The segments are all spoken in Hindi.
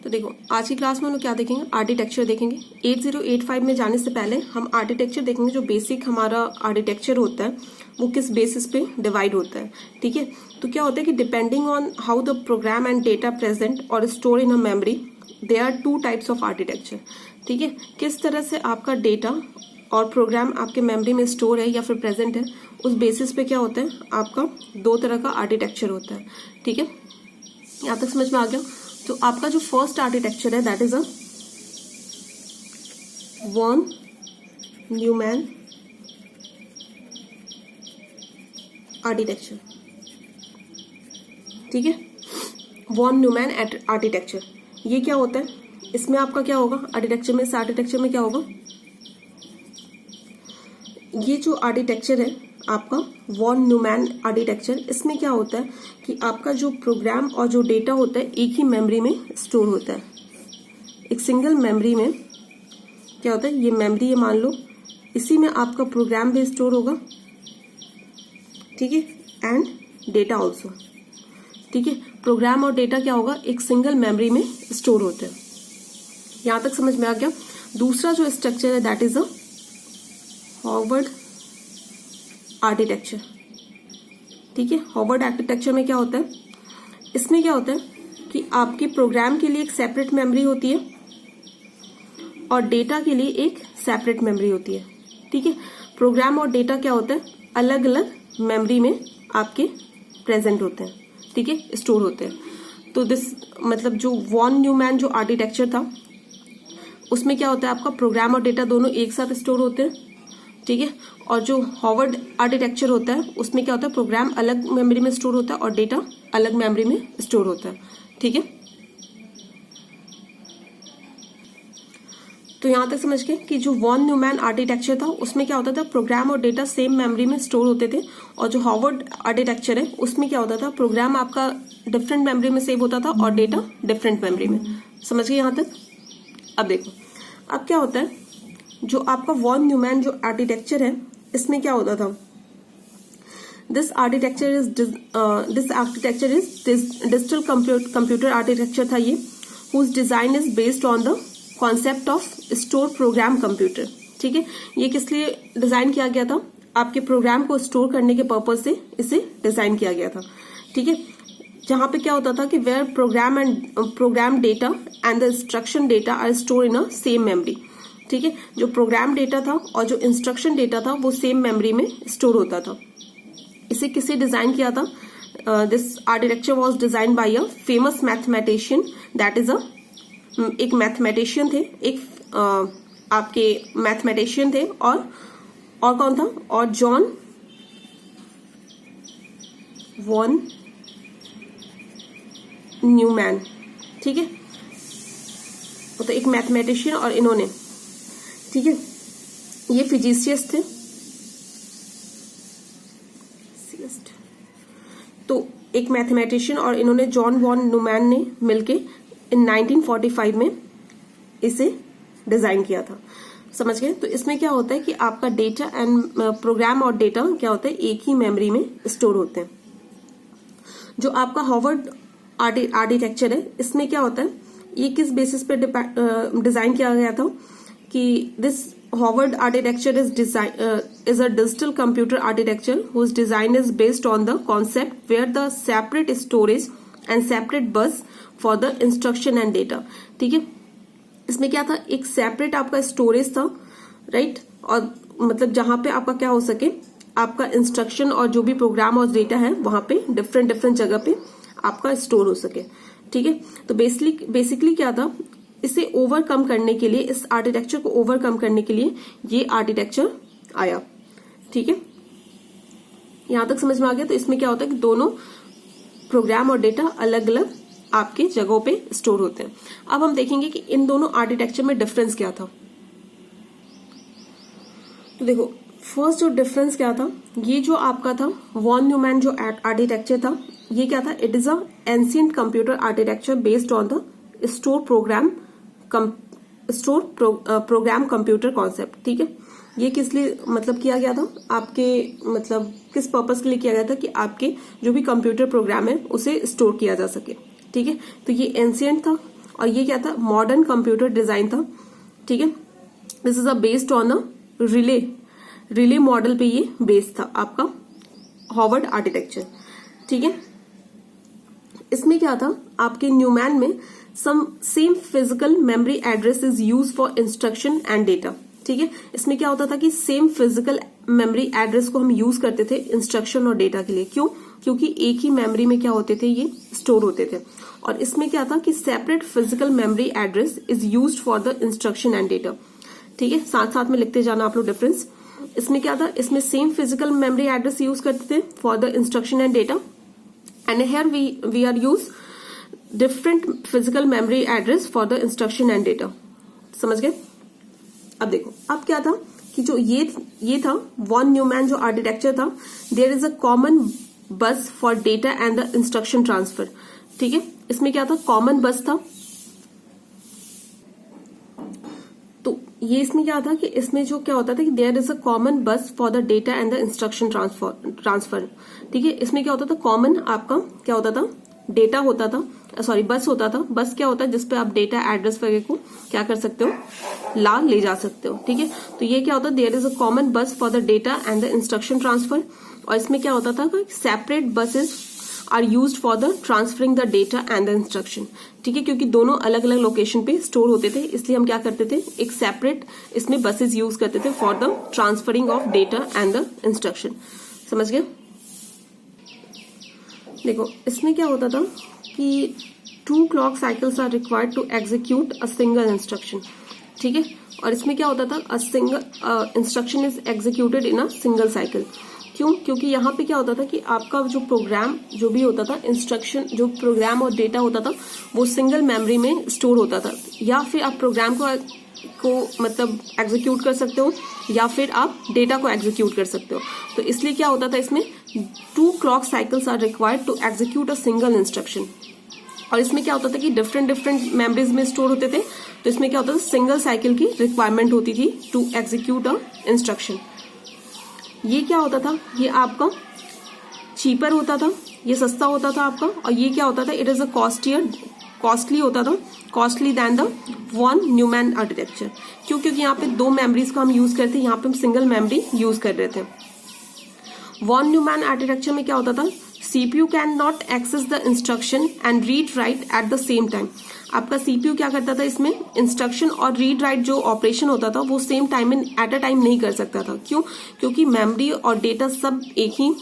तो देखो आज की क्लास में हम लोग क्या देखेंगे, आर्किटेक्चर देखेंगे। 8085 में जाने से पहले हम आर्किटेक्चर देखेंगे। जो बेसिक हमारा आर्किटेक्चर होता है वो किस बेसिस पे डिवाइड होता है, ठीक है। तो क्या होता है कि depending on how the program and data present और store in a memory, there are 2 types of architecture, ठीक है। किस तरह से आपका डेटा और प्रोग्राम आपके मेमोरी में स्टोर है या फिर प्रेजेंट है, उस बेसिस पे क्या होता है आपका 2 तरह का आर्किटेक्चर होता है, ठीक है। यहाँ तक समझ में आ गया। तो आपका जो फर्स्ट आर्किटेक्चर है that is a Von Neumann architecture, ठीक है। वॉन न्यूमैन आर्किटेक्चर ये क्या होता है, इसमें आपका क्या होगा आर्किटेक्चर में, इस आर्किटेक्चर में क्या होगा, ये जो आर्किटेक्चर है आपका वॉन न्यूमैन आर्किटेक्चर, इसमें क्या होता है कि आपका जो प्रोग्राम और जो डेटा होता है एक ही मेमोरी में स्टोर होता है। एक सिंगल मेमोरी में क्या होता है, ये मेमोरी है मान लो, इसी में आपका प्रोग्राम भी स्टोर होगा, ठीक है, एंड डेटा ऑल्सो, ठीक है। प्रोग्राम और डेटा क्या होगा एक सिंगल मेमोरी में स्टोर होता है। यहां तक समझ में आ गया। दूसरा जो स्ट्रक्चर है that is a Howard architecture, ठीक है। हॉवर्ड आर्किटेक्चर में क्या होता है, इसमें क्या होता है कि आपके प्रोग्राम के लिए एक सेपरेट मेमोरी होती है और डेटा के लिए एक सेपरेट मेमोरी होती है, ठीक है। प्रोग्राम और डेटा क्या होता है अलग अलग मेमोरी में आपके प्रेजेंट होते हैं, ठीक है, स्टोर होते हैं। तो दिस मतलब जो वॉन न्यूमैन जो आर्किटेक्चर था उसमें क्या होता है आपका प्रोग्राम और डेटा दोनों एक साथ स्टोर होते हैं, ठीक है। और जो हॉवर्ड आर्किटेक्चर होता है उसमें क्या होता है प्रोग्राम अलग मेमोरी में स्टोर होता है और डेटा अलग मेमोरी में स्टोर होता है, ठीक है। तो यहां तक समझ गए कि जो वॉन न्यूमैन आर्किटेक्चर था उसमें क्या होता था प्रोग्राम और डेटा सेम मेमोरी में स्टोर होते थे, और जो हॉवर्ड आर्किटेक्चर है उसमें क्या होता था प्रोग्राम आपका डिफरेंट मेमोरी में सेव होता था और डेटा डिफरेंट मेमोरी में। समझ गए यहां तक। अब देखो अब क्या होता है, जो आपका वॉन न्यूमैन जो आर्किटेक्चर है इसमें क्या होता था, this architecture is digital computer architecture था ये, whose design is based on the concept of store program computer, ठीक है। ये किस लिए डिजाइन किया गया था, आपके प्रोग्राम को स्टोर करने के पर्पज से इसे डिजाइन किया गया था, ठीक है। जहां पे क्या होता था कि where program data and the instruction data are store in a same memory, ठीक है। जो प्रोग्राम डेटा था और जो इंस्ट्रक्शन डेटा था वो सेम मेमोरी में स्टोर होता था। इसे किसे डिजाइन किया था, this architecture was design by a famous mathematician that is एक मैथमेटिशियन थे, एक आपके मैथमेटिशियन थे और कौन था, और जॉन वॉन न्यूमैन, ठीक है। तो एक मैथमेटिशियन और इन्होंने, ठीक है, ये फिजिसिस्ट थे। तो एक मैथमेटिशियन और इन्होंने जॉन वॉन न्यूमैन ने मिलके इन 1945 में इसे डिजाइन किया था। समझ गए। तो इसमें क्या होता है कि आपका डेटा एंड प्रोग्राम और डेटा क्या होता है एक ही मेमोरी में स्टोर होते हैं। जो आपका हॉवर्ड आर्किटेक्चर है इसमें क्या होता है, ये किस बेसिस पे डिजाइन किया गया था कि this Howard architecture is a digital computer architecture whose design is based on the concept where the separate storage and separate bus for the instruction and data, ठीक है। इसमें क्या था, एक सेपरेट आपका स्टोरेज था, राइट, और मतलब जहां पे आपका क्या हो सके, आपका इंस्ट्रक्शन और जो भी प्रोग्राम और डेटा है वहां पे डिफरेंट जगह पे आपका स्टोर हो सके, ठीक है। तो बेसिकली क्या था, इसे ओवरकम करने के लिए, इस आर्किटेक्चर को ओवरकम करने के लिए ये आर्किटेक्चर आया, ठीक है। यहां तक समझ में आ गया। तो इसमें क्या होता है कि दोनों प्रोग्राम और डेटा अलग अलग आपके जगहों पे स्टोर होते हैं। अब हम देखेंगे कि इन दोनों आर्किटेक्चर में डिफरेंस क्या था। तो देखो फर्स्ट जो डिफरेंस क्या था, ये जो आपका था वॉन न्यूमैन जो आर्किटेक्चर था ये क्या था, it is a ancient computer architecture based on the store program computer concept, ठीक है। ये किस लिए मतलब किया गया था, आपके मतलब किस पर्पस के लिए किया गया था कि आपके जो भी कंप्यूटर प्रोग्राम है उसे स्टोर किया जा सके, ठीक है। तो ये एंशिएंट था और ये क्या था, मॉडर्न कंप्यूटर डिजाइन था। ठीक है, this is a based on a relay model पे ये बेस्ड था आपका हार्वर्ड आर्किटेक्चर। ठीक है, इसमें क्या था, आपके न्यूमैन में some same physical memory address is use for instruction and data. ठीक है, इसमें क्या होता था कि सेम फिजिकल मेमोरी एड्रेस को हम यूज करते थे इंस्ट्रक्शन और डेटा के लिए। क्यों? क्योंकि एक ही मेमोरी में क्या होते थे, ये स्टोर होते थे। और इसमें क्या था कि separate physical memory address is used for the instruction and data. ठीक है, साथ साथ में लिखते जाना आप लोग डिफरेंस। इसमें क्या था, इसमें same physical memory address use करते थे for the instruction and data, and here we are use different physical memory address for the instruction and data. समझ गए? अब देखो, अब क्या था कि जो ये था वॉन न्यूमैन जो आर्किटेक्चर था, there is a common bus for data and the instruction transfer. ठीक है, इसमें क्या था, कॉमन बस था। तो ये इसमें क्या था कि इसमें जो क्या होता था कि there is a common bus for the data and the instruction transfer. ठीक है, इसमें क्या होता था, कॉमन आपका क्या होता था, डेटा होता था, सॉरी बस होता था। बस क्या होता है, जिसपे आप डेटा एड्रेस वगैरह को क्या कर सकते हो, ले जा सकते हो। ठीक है, तो ये क्या होता है, there is a common bus for the data and the instruction transfer. और इसमें क्या होता था, separate buses are used for the transferring the data and the instruction. ठीक है, क्योंकि दोनों अलग अलग लोकेशन पे स्टोर होते थे, इसलिए हम क्या करते थे, एक सेपरेट इसमें बसेस यूज करते थे for the transferring of data and the instruction. समझ गए? देखो, इसमें क्या होता था कि 2 clock cycles are required to execute a single instruction. ठीक है, और इसमें क्या होता था, a single instruction is executed in a single cycle. क्यों? क्योंकि यहाँ पे क्या होता था कि आपका जो प्रोग्राम जो भी होता था, इंस्ट्रक्शन जो प्रोग्राम और डेटा होता था वो सिंगल मेमोरी में स्टोर होता था। या फिर आप प्रोग्राम को मतलब एग्जीक्यूट कर सकते हो, या फिर आप डेटा को एग्जीक्यूट कर सकते हो। तो इसलिए क्या होता था, इसमें 2 clock cycles are required to execute a single instruction. और इसमें क्या होता था कि डिफरेंट मेमोरीज में स्टोर होते थे। तो इसमें क्या होता था, सिंगल साइकिल की रिक्वायरमेंट होती थी टू एग्जीक्यूट अ इंस्ट्रक्शन। ये क्या होता था, ये आपका चीपर होता था, ये सस्ता होता था आपका। और ये क्या होता था, इट इज अ कॉस्टली होता था, costly then the Von Neumann architecture. क्यों? क्योंकि यहाँ पे 2 मेमोरीज को हम यूज करते थे, यहाँ पे हम सिंगल मेमोरी यूज कर रहे थे। वॉन न्यूमैन आर्किटेक्चर में क्या होता था, CPU can not access the instruction and read write at the same time. आपका सीपीयू क्या करता था, इसमें इंस्ट्रक्शन और रीड राइट जो ऑपरेशन होता था वो सेम टाइम में एट अ टाइम नहीं कर सकता था। क्यों? क्योंकि मेमोरी और डेटा सब एक ही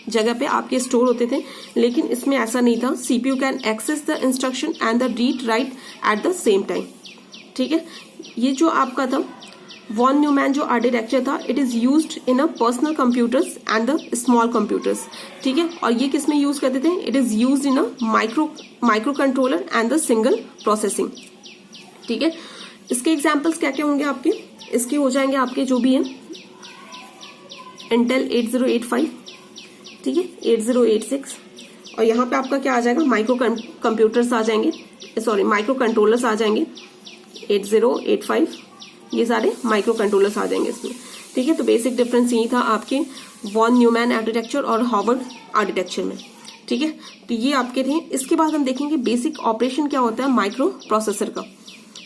जगह पे आपके स्टोर होते थे, लेकिन इसमें ऐसा नहीं था। CPU can access the instruction and the read write at the same time. ठीक है, ये जो आपका था वॉन न्यूमैन जो आर्किटेक्चर था, it is used in a personal computers and the small computers. ठीक है, और ये किस में यूज करते थे, it is used in a micro controller and the single processing. ठीक है, इसके एग्जांपल्स क्या क्या होंगे आपके, इसके हो जाएंगे आपके जो भी है इंटेल 8085, ठीक है 8086, और यहाँ पे आपका क्या आ जाएगा, माइक्रो कंप्यूटर्स आ जाएंगे, सॉरी माइक्रो कंट्रोलर्स आ जाएंगे 8085, ये सारे माइक्रो कंट्रोलर्स आ जाएंगे इसमें। ठीक है, तो बेसिक डिफरेंस यही था आपके वॉन न्यूमैन आर्किटेक्चर और हार्वर्ड आर्किटेक्चर में। ठीक है, तो ये आपके थे। इसके बाद हम देखेंगे बेसिक ऑपरेशन क्या होता है माइक्रो प्रोसेसर का,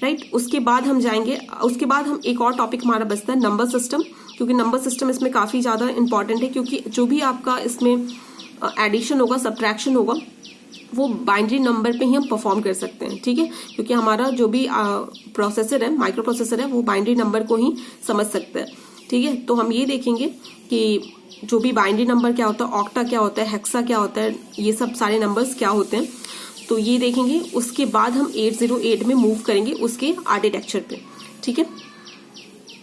राइट। उसके बाद हम जाएंगे, उसके बाद हम एक और टॉपिक हमारा बचता है नंबर सिस्टम, क्योंकि नंबर सिस्टम इसमें काफी ज्यादा इंपॉर्टेंट है, क्योंकि जो भी आपका इसमें एडिशन होगा, सब्ट्रैक्शन होगा, वो बाइनरी नंबर पे ही हम परफॉर्म कर सकते हैं। ठीक है, क्योंकि हमारा जो भी प्रोसेसर है, माइक्रो प्रोसेसर है, वो बाइनरी नंबर को ही समझ सकता है। ठीक है, तो हम ये देखेंगे कि जो भी बाइनरी नंबर क्या होता है, ऑक्टा क्या होता है, हेक्सा क्या होता है, ये सब सारे नंबर्स क्या होते हैं, तो ये देखेंगे। उसके बाद हम 808 में मूव करेंगे उसके आर्किटेक्चर पे। ठीक है।